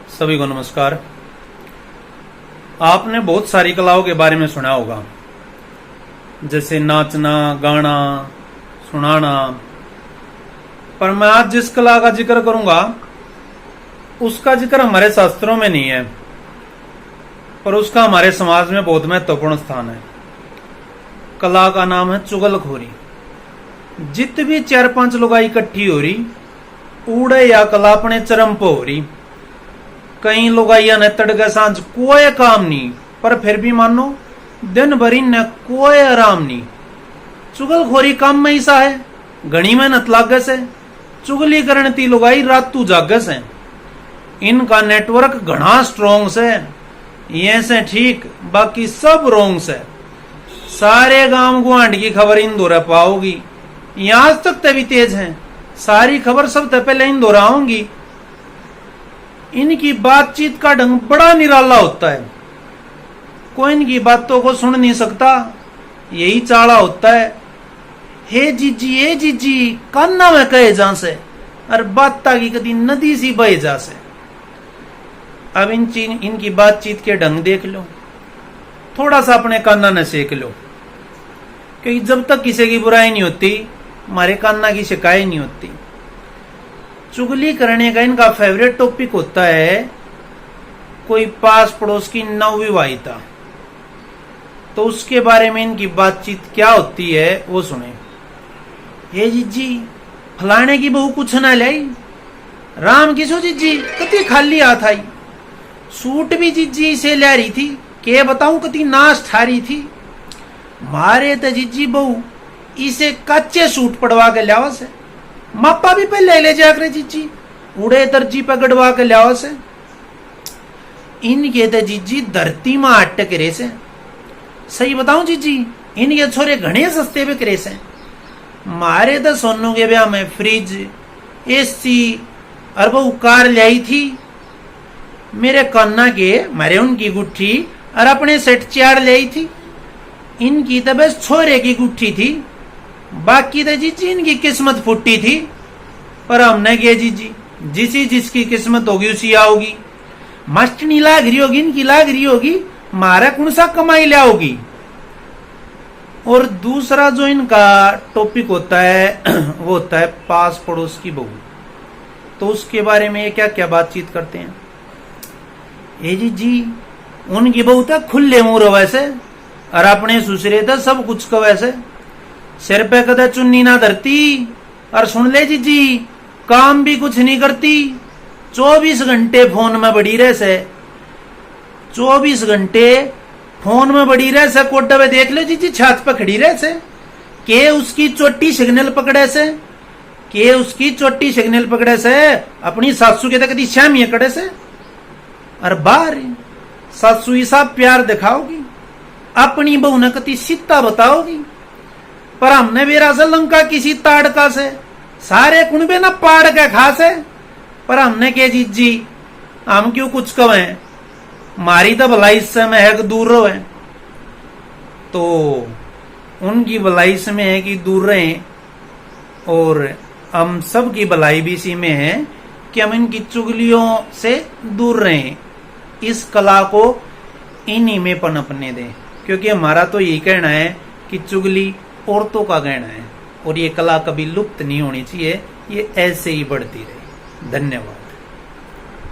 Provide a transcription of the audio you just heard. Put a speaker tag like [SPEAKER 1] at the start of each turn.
[SPEAKER 1] सभी को नमस्कार। आपने बहुत सारी कलाओं के बारे में सुना होगा, जैसे नाचना, गाना, सुनाना। पर मैं आज जिस कला का जिक्र करूंगा उसका जिक्र हमारे शास्त्रों में नहीं है, पर उसका हमारे समाज में बहुत महत्वपूर्ण स्थान है। कला का नाम है चुगलखोरी। जित भी 4-5 लोग इकट्ठी हो रही, उड़े या कला अपने चरम पर हो रही। कई लोग ने तड़के सांझ कोई काम नहीं, पर फिर भी मानो दिन भर ने कोई आराम नहीं। चुगलखोरी काम में ऐसा है, घनी मेहनत लागे से चुगली करने ती लुगाई रात तू जागे से। इनका नेटवर्क घना स्ट्रोंग से, ये से ठीक, बाकी सब रोंग से। सारे गांव गुआंढ की खबर इन दौरा पाओगी। यहां तक तभी तेज है, सारी खबर सबसे पहले इन दौरा आऊंगी। इनकी बातचीत का ढंग बड़ा निराला होता है, कोई इनकी बातों को सुन नहीं सकता, यही चाला होता है। हे जीजी कान्ना में कहे जा से, और बाता की कदी नदी सी बह जा से। अब इनकी बातचीत के ढंग देख लो, थोड़ा सा अपने कान्ना ने सेक लो, क्योंकि जब तक किसी की बुराई नहीं होती हमारे कान्ना की शिकायत नहीं होती। चुगली करने का इनका फेवरेट टॉपिक होता है कोई पास पड़ोस की नवविवाहिता। तो उसके बारे में इनकी बातचीत क्या होती है वो सुने। हे जीजी, फलाने की बहू कुछ ना लाई, राम किसो जीजी कति खाली हाथ आई। सूट भी जीजी से ले रही थी, के बताऊं कति नाश ठारी थी। मारे तो जीजी बहू इसे कच्चे सूट पड़वा के लिया से, मापा भी पहले ले जा करे जीजी, उड़े दर्जी पे गड़वा के लिया से। इनके तो जीजी धरती में अटक करे से। सही बताऊं जीजी, इनके छोरे घने सस्ते भी करे से। मारे तो सोनू के ब्याह में फ्रिज, एसी और वो कार लाई थी। मेरे कन्ना के मारे उनकी गुट्ठी और अपने सेट 4 लाई थी। इनकी तो बस छोरे की गुट्ठी थी, बाकी तो जीजी इनकी किस्मत फुट्टी थी। पर हमने किया जीजी, जिसकी किस्मत होगी उसी आओगी। मस्टनी लाग रही होगी, इनकी लाग रही होगी, मारा कौन सा कमाई ले आओगी। और दूसरा जो इनका टॉपिक होता है वो होता है पास पड़ोस की बहू। तो उसके बारे में ये क्या क्या बातचीत करते हैं। ये जीजी उनकी बहू तो खुले मुंह रवे से, और अपने ससुरे तो सब कुछ कवे से। सिर पे कदे चुन्नी ना धरती, और सुन ले जीजी काम भी कुछ नहीं करती। 24 घंटे फोन में बड़ी रह से, 24 घंटे फोन में बड़ी रह से। कोटा में देख लो जीजी, छत पे खड़ी रह से, के उसकी चोटी सिग्नल पकड़े से, के उसकी चोटी सिग्नल पकड़े से। अपनी सासू के तो कदी श्यामिया कड़े से, और बाहर सासू ही साहब प्यार दिखाओगी, अपनी बहू ने कति सीता बताओगी। पर हमने बेरा से लंका किसी ताड़का से सारे कुणबे ना पाड़ के खासे। पर हमने के जीजी हम क्यों कुछ कहें, मारी तो भलाई से में है कि दूर रहे। तो उनकी भलाई से में है कि दूर रहे, और हम सब की भलाई भी इसी में है कि हम इनकी चुगलियों से दूर रहें। इस कला को इन्हीं में पनपने दें, क्योंकि हमारा तो यही कहना है कि चुगली औरतों का गहना है, और ये कला कभी लुप्त नहीं होनी चाहिए, ये ऐसे ही बढ़ती रहे। धन्यवाद।